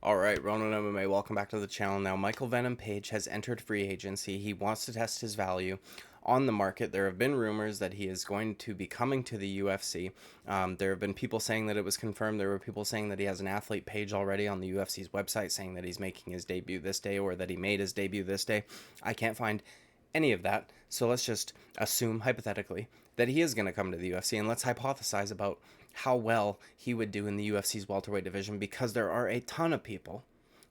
All right, Ronan MMA, welcome back to the channel. Now, Michael Venom Page has entered free agency. He wants to test his value on the market. There have been rumors that he is going to be coming to the UFC. There have been people saying that it was confirmed. There were people saying that he has an athlete page already on the UFC's website saying that he's making his debut this day or that he made his debut this day. I can't find any of that. So let's just assume, hypothetically, that he is going to come to the UFC, and let's hypothesize about how well he would do in the UFC's welterweight division, because there are a ton of people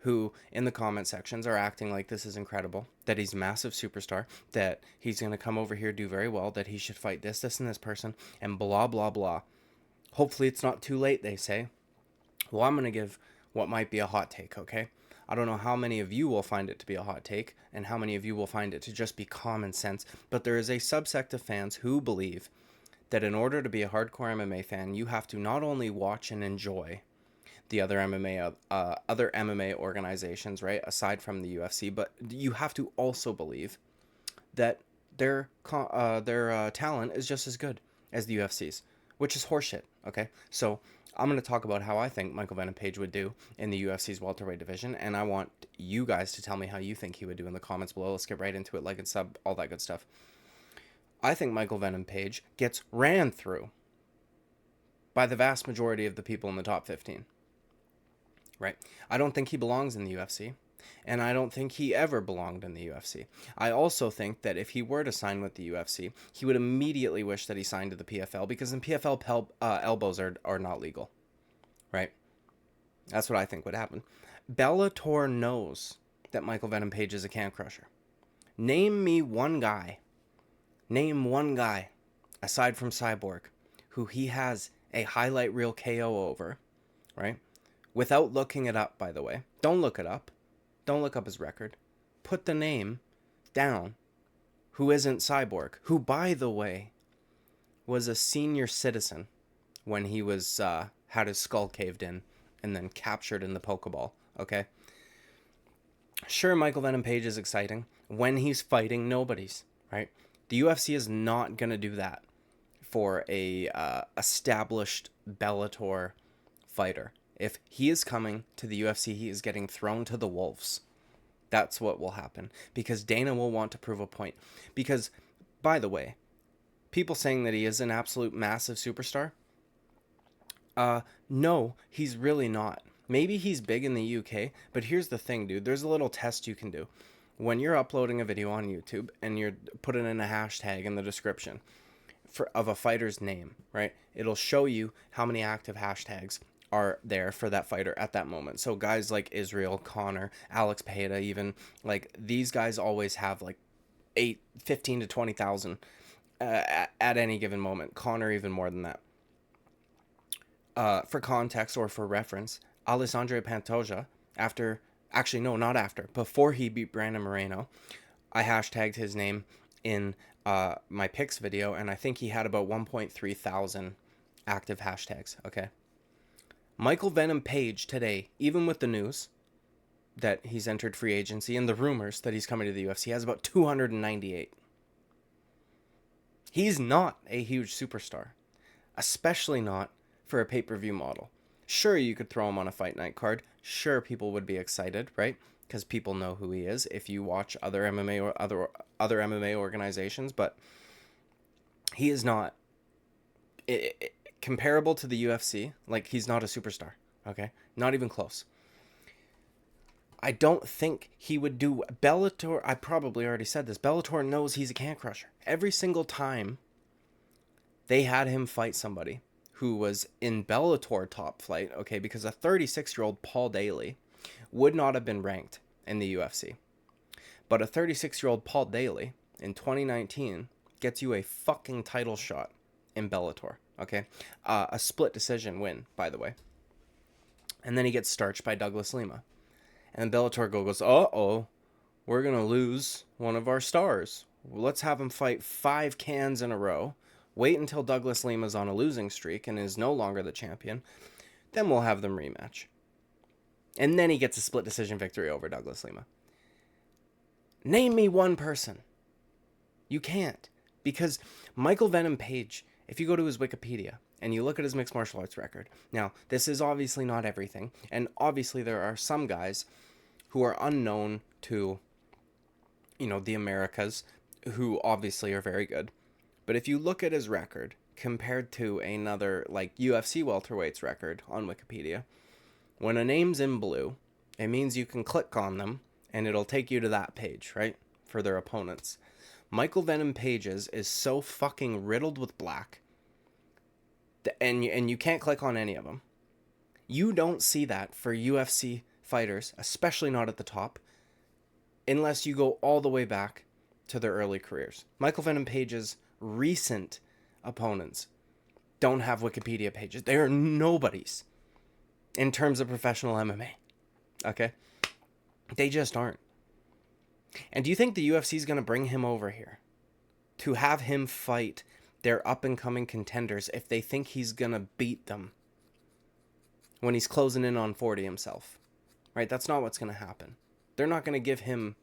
who in the comment sections are acting like this is incredible, that he's a massive superstar, that he's going to come over here, do very well, that he should fight this and this person, and blah blah blah. Hopefully it's not too late, they say. Well, I'm going to give what might be a hot take, okay? I don't know how many of you will find it to be a hot take and how many of you will find it to just be common sense, but there is a subsect of fans who believe that in order to be a hardcore MMA fan, you have to not only watch and enjoy the other MMA organizations, right, aside from the UFC, but you have to also believe that their talent is just as good as the UFC's, which is horseshit. Okay, so I'm going to talk about how I think Michael Venom Page would do in the UFC's welterweight division, and I want you guys to tell me how you think he would do in the comments below. Let's get right into it, like and sub, all that good stuff. I think Michael Venom Page gets ran through by the vast majority of the people in the top 15. Right? I don't think he belongs in the UFC, and I don't think he ever belonged in the UFC. I also think that if he were to sign with the UFC, he would immediately wish that he signed to the PFL, because in PFL, elbows are not legal. Right? That's what I think would happen. Bellator knows that Michael Venom Page is a can crusher. Name one guy, aside from Cyborg, who he has a highlight reel KO over, right? Without looking it up, by the way. Don't look it up. Don't look up his record. Put the name down. Who isn't Cyborg? Who, by the way, was a senior citizen when he was had his skull caved in and then captured in the Pokeball. Okay? Sure, Michael Venom Page is exciting when he's fighting nobodies, right? The UFC is not going to do that for a established Bellator fighter. If he is coming to the UFC, he is getting thrown to the wolves. That's what will happen, because Dana will want to prove a point. Because, by the way, people saying that he is an absolute massive superstar, no, he's really not. Maybe he's big in the UK, but here's the thing, dude. There's a little test you can do. When you're uploading a video on YouTube and you're putting in a hashtag in the description of a fighter's name, right? It'll show you how many active hashtags are there for that fighter at that moment. So guys like Israel, Connor, Alex Pereira, even, like, these guys always have like 15 to 20,000 at any given moment. Connor even more than that. For context or for reference, Alessandro Pantoja, before he beat Brandon Moreno, I hashtagged his name in my picks video, and I think he had about 1.3 thousand active hashtags, okay? Michael Venom Page today, even with the news that he's entered free agency and the rumors that he's coming to the UFC, has about 298. He's not a huge superstar, especially not for a pay-per-view model. Sure, you could throw him on a fight night card. Sure, people would be excited, right? Because people know who he is if you watch other MMA or other MMA organizations, but he is not comparable to the UFC. Like, he's not a superstar, okay? Not even close. I don't think he would do Bellator. I probably already said this. Bellator knows he's a can crusher. Every single time they had him fight somebody who was in Bellator top flight, okay, because a 36-year-old Paul Daly would not have been ranked in the UFC. But a 36-year-old Paul Daly in 2019 gets you a fucking title shot in Bellator, okay? A split decision win, by the way. And then he gets starched by Douglas Lima. And then Bellator goes, uh-oh, we're going to lose one of our stars. Let's have him fight 5 cans in a row. Wait until Douglas Lima's on a losing streak and is no longer the champion. Then we'll have them rematch. And then he gets a split decision victory over Douglas Lima. Name me one person. You can't. Because Michael Venom Page, if you go to his Wikipedia, and you look at his mixed martial arts record. Now, this is obviously not everything, and obviously there are some guys who are unknown to, the Americas, who obviously are very good. But if you look at his record compared to another, like, UFC welterweight's record on Wikipedia, when a name's in blue, it means you can click on them and it'll take you to that page, right? For their opponents. Michael Venom Page's is so fucking riddled with black, and you can't click on any of them. You don't see that for UFC fighters, especially not at the top, unless you go all the way back to their early careers. Michael Venom Page's recent opponents don't have Wikipedia pages. They are nobodies in terms of professional MMA. Okay? They just aren't. And do you think the UFC is going to bring him over here to have him fight their up-and-coming contenders if they think he's going to beat them when he's closing in on 40 himself? Right? That's not what's going to happen. They're not going to give him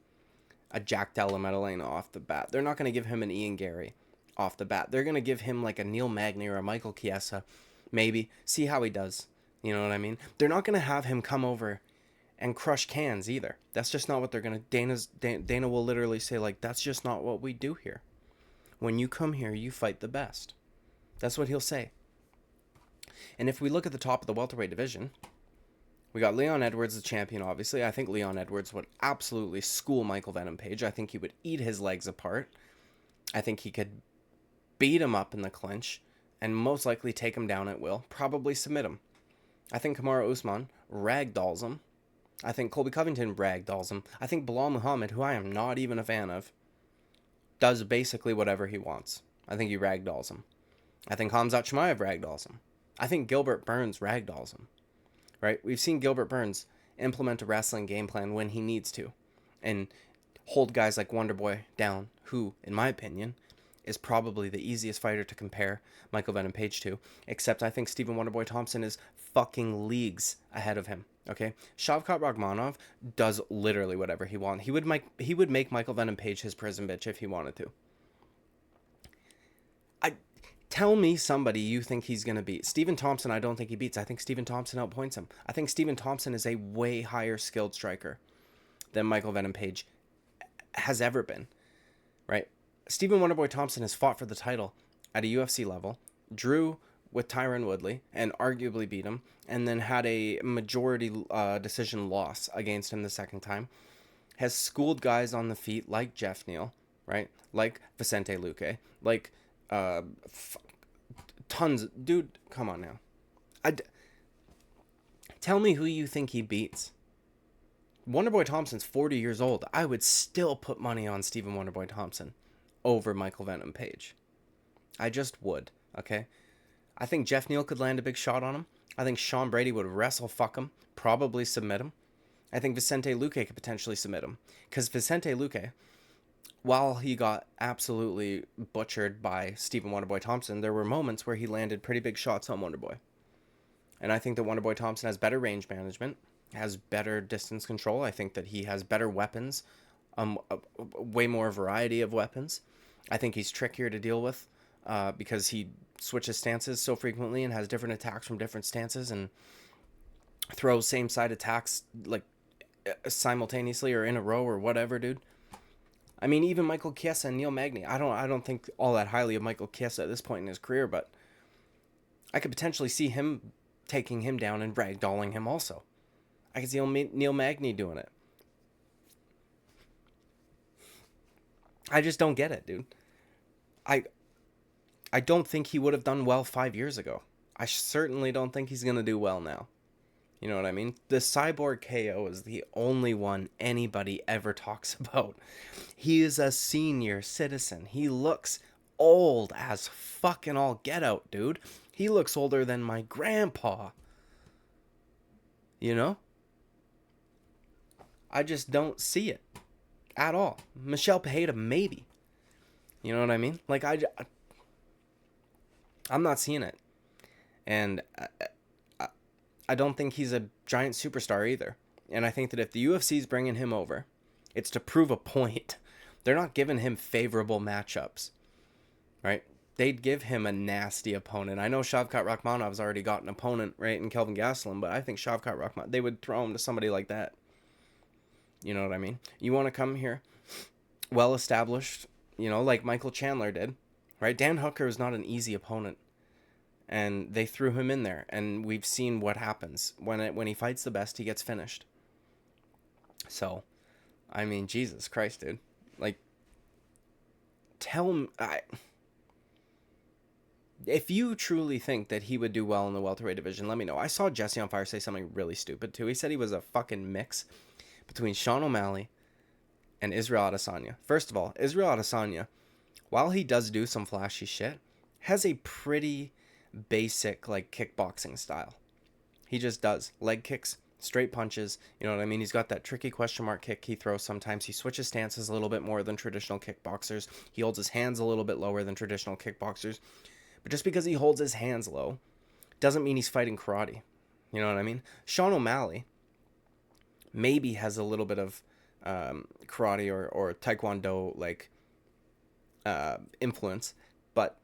a Jack Della Maddalena off the bat. They're not going to give him an Ian Gary off the bat. They're going to give him like a Neil Magny or a Michael Chiesa, maybe. See how he does. You know what I mean? They're not going to have him come over and crush cans either. That's just not what they're going to... Dana will literally say, like, that's just not what we do here. When you come here, you fight the best. That's what he'll say. And if we look at the top of the welterweight division, we got Leon Edwards, the champion, obviously. I think Leon Edwards would absolutely school Michael Venom Page. I think he would eat his legs apart. I think he could beat him up in the clinch and most likely take him down at will. Probably submit him. I think Kamaru Usman ragdolls him. I think Colby Covington ragdolls him. I think Bilal Muhammad, who I am not even a fan of, does basically whatever he wants. I think he ragdolls him. I think Khamzat Chimaev ragdolls him. I think Gilbert Burns ragdolls him. Right? We've seen Gilbert Burns implement a wrestling game plan when he needs to and hold guys like Wonderboy down, who, in my opinion, is probably the easiest fighter to compare Michael Venom Page to, except I think Stephen Wonderboy Thompson is fucking leagues ahead of him. Okay? Shavkat Rakhmonov does literally whatever he wants. He would make Michael Venom Page his prison bitch if he wanted to. Tell me somebody you think he's going to beat. Stephen Thompson, I don't think he beats. I think Stephen Thompson outpoints him. I think Stephen Thompson is a way higher skilled striker than Michael Venom Page has ever been. Right? Stephen Wonderboy Thompson has fought for the title at a UFC level, drew with Tyron Woodley, and arguably beat him, and then had a majority decision loss against him the second time. Has schooled guys on the feet like Jeff Neal, right? Like Vicente Luque, like tons. Dude, come on now. Tell me who you think he beats. Wonderboy Thompson's 40 years old. I would still put money on Stephen Wonderboy Thompson over Michael Venom Page. I just would, okay? I think Jeff Neal could land a big shot on him. I think Sean Brady would wrestle fuck him, probably submit him. I think Vicente Luque could potentially submit him. Because Vicente Luque, while he got absolutely butchered by Stephen Wonderboy Thompson, there were moments where he landed pretty big shots on Wonderboy. And I think that Wonderboy Thompson has better range management, has better distance control. I think that he has better weapons, way more variety of weapons. I think he's trickier to deal with because he switches stances so frequently and has different attacks from different stances and throws same side attacks like simultaneously or in a row or whatever, dude. I mean, even Michael Chiesa and Neil Magny. I don't think all that highly of Michael Chiesa at this point in his career, but I could potentially see him taking him down and ragdolling him also. I could see Neil Magny doing it. I just don't get it, dude. I don't think he would have done well 5 years ago. I certainly don't think he's going to do well now. You know what I mean? The Cyborg KO is the only one anybody ever talks about. He is a senior citizen. He looks old as fucking all get out, dude. He looks older than my grandpa. You know? I just don't see it at all. Michelle Pajeda, maybe. You know what I mean? Like, I'm not seeing it. And I don't think he's a giant superstar either. And I think that if the UFC's bringing him over, it's to prove a point. They're not giving him favorable matchups, right? they'd give him a nasty opponent. I know Shavkat Rakhmonov's already got an opponent, right, in Kelvin Gastelum, but I think Shavkat Rakhmonov, they would throw him to somebody like that. You know what I mean? You want to come here, well established, like Michael Chandler did, right? Dan Hooker is not an easy opponent, and they threw him in there, and we've seen what happens when he fights the best, he gets finished. So, I mean, Jesus Christ, dude, like, tell him. If you truly think that he would do well in the welterweight division, let me know. I saw Jesse on Fire say something really stupid too. He said he was a fucking mix between Sean O'Malley and Israel Adesanya. First of all, Israel Adesanya, while he does do some flashy shit, has a pretty basic like kickboxing style. He just does leg kicks, straight punches. You know what I mean? He's got that tricky question mark kick he throws sometimes. He switches stances a little bit more than traditional kickboxers. He holds his hands a little bit lower than traditional kickboxers. But just because he holds his hands low doesn't mean he's fighting karate. You know what I mean? Sean O'Malley maybe has a little bit of karate or taekwondo like influence, but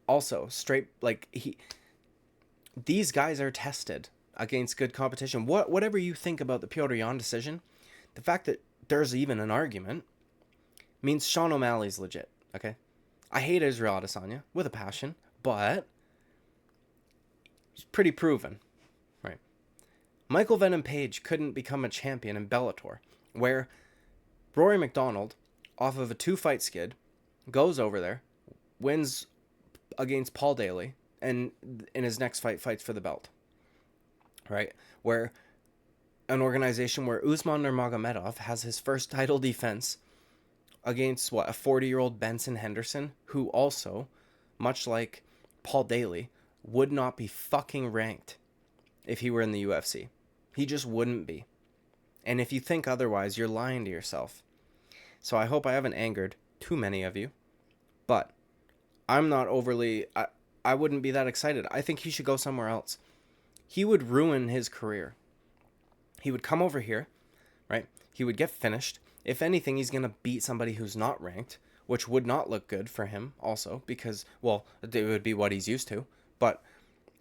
also straight like these guys are tested against good competition. Whatever you think about the Petr Yan decision, the fact that there's even an argument means Sean O'Malley's legit. Okay, I hate Israel Adesanya with a passion, but he's pretty proven. Michael Venom Page couldn't become a champion in Bellator, where Rory McDonald, off of a 2-fight skid, goes over there, wins against Paul Daly, and in his next fight fights for the belt. Right? Where an organization where Usman Nurmagomedov has his first title defense against, a 40-year-old Benson Henderson, who also, much like Paul Daly, would not be fucking ranked if he were in the UFC. He just wouldn't be. And if you think otherwise, you're lying to yourself. So I hope I haven't angered too many of you. But I'm not overly... I wouldn't be that excited. I think he should go somewhere else. He would ruin his career. He would come over here, right? He would get finished. If anything, he's going to beat somebody who's not ranked, which would not look good for him also because, well, it would be what he's used to. But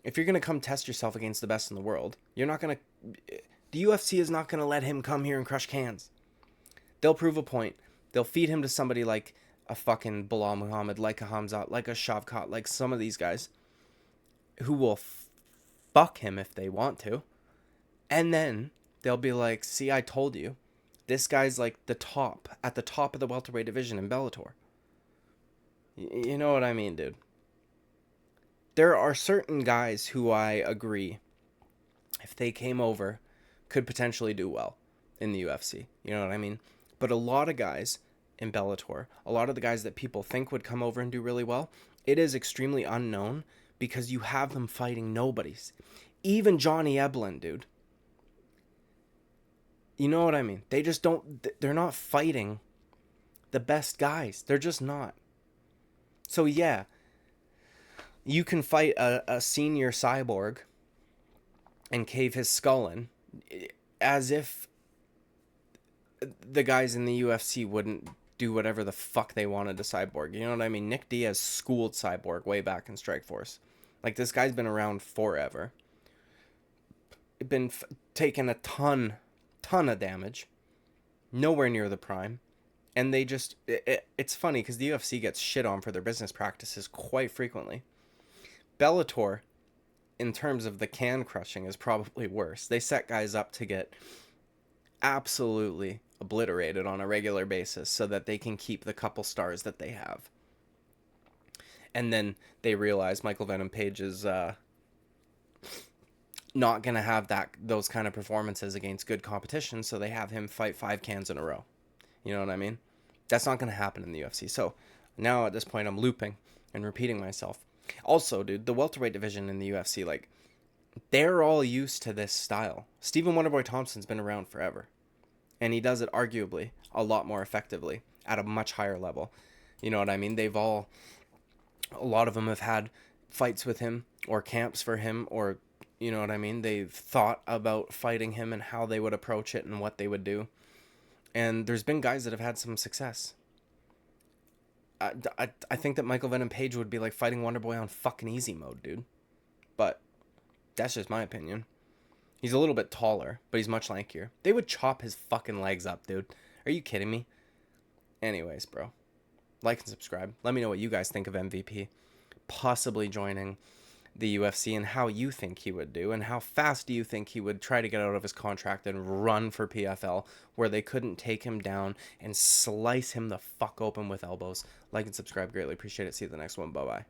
if you're going to come test yourself against the best in the world, you're not going to... The UFC is not going to let him come here and crush cans. They'll prove a point. They'll feed him to somebody like a fucking Bilal Muhammad, like a Hamzat, like a Shavkat, like some of these guys who will fuck him if they want to. And then they'll be like, see, I told you. This guy's like at the top of the welterweight division in Bellator. You know what I mean, dude? There are certain guys who I agree, if they came over, could potentially do well in the UFC. You know what I mean? But a lot of guys in Bellator, a lot of the guys that people think would come over and do really well, it is extremely unknown because you have them fighting nobodies. Even Johnny Eblen, dude. You know what I mean? They just don't... They're not fighting the best guys. They're just not. So yeah, you can fight a senior cyborg and cave his skull in as if the guys in the UFC wouldn't do whatever the fuck they wanted to Cyborg. You know what I mean? Nick Diaz schooled Cyborg way back in Strikeforce. Like, this guy's been around forever. Been taking a ton of damage. Nowhere near the prime. And they just... It's funny because the UFC gets shit on for their business practices quite frequently. Bellator, in terms of the can crushing, is probably worse. They set guys up to get absolutely obliterated on a regular basis so that they can keep the couple stars that they have. And then they realize Michael Venom Page is not going to have those kind of performances against good competition, so they have him fight 5 cans in a row. You know what I mean? That's not going to happen in the UFC. So now at this point I'm looping and repeating myself. Also, dude, the welterweight division in the UFC, like, they're all used to this style. Stephen Wonderboy Thompson's been around forever. And he does it arguably a lot more effectively at a much higher level. You know what I mean? A lot of them have had fights with him or camps for him, or, you know what I mean? They've thought about fighting him and how they would approach it and what they would do. And there's been guys that have had some success. I think that Michael Venom Page would be like fighting Wonderboy on fucking easy mode, dude. But that's just my opinion. He's a little bit taller, but he's much lankier. They would chop his fucking legs up, dude. Are you kidding me? Anyways, bro. Like and subscribe. Let me know what you guys think of MVP possibly joining the UFC and how you think he would do and how fast do you think he would try to get out of his contract and run for PFL where they couldn't take him down and slice him the fuck open with elbows. Like and subscribe. Greatly appreciate it. See you at the next one. Bye-bye.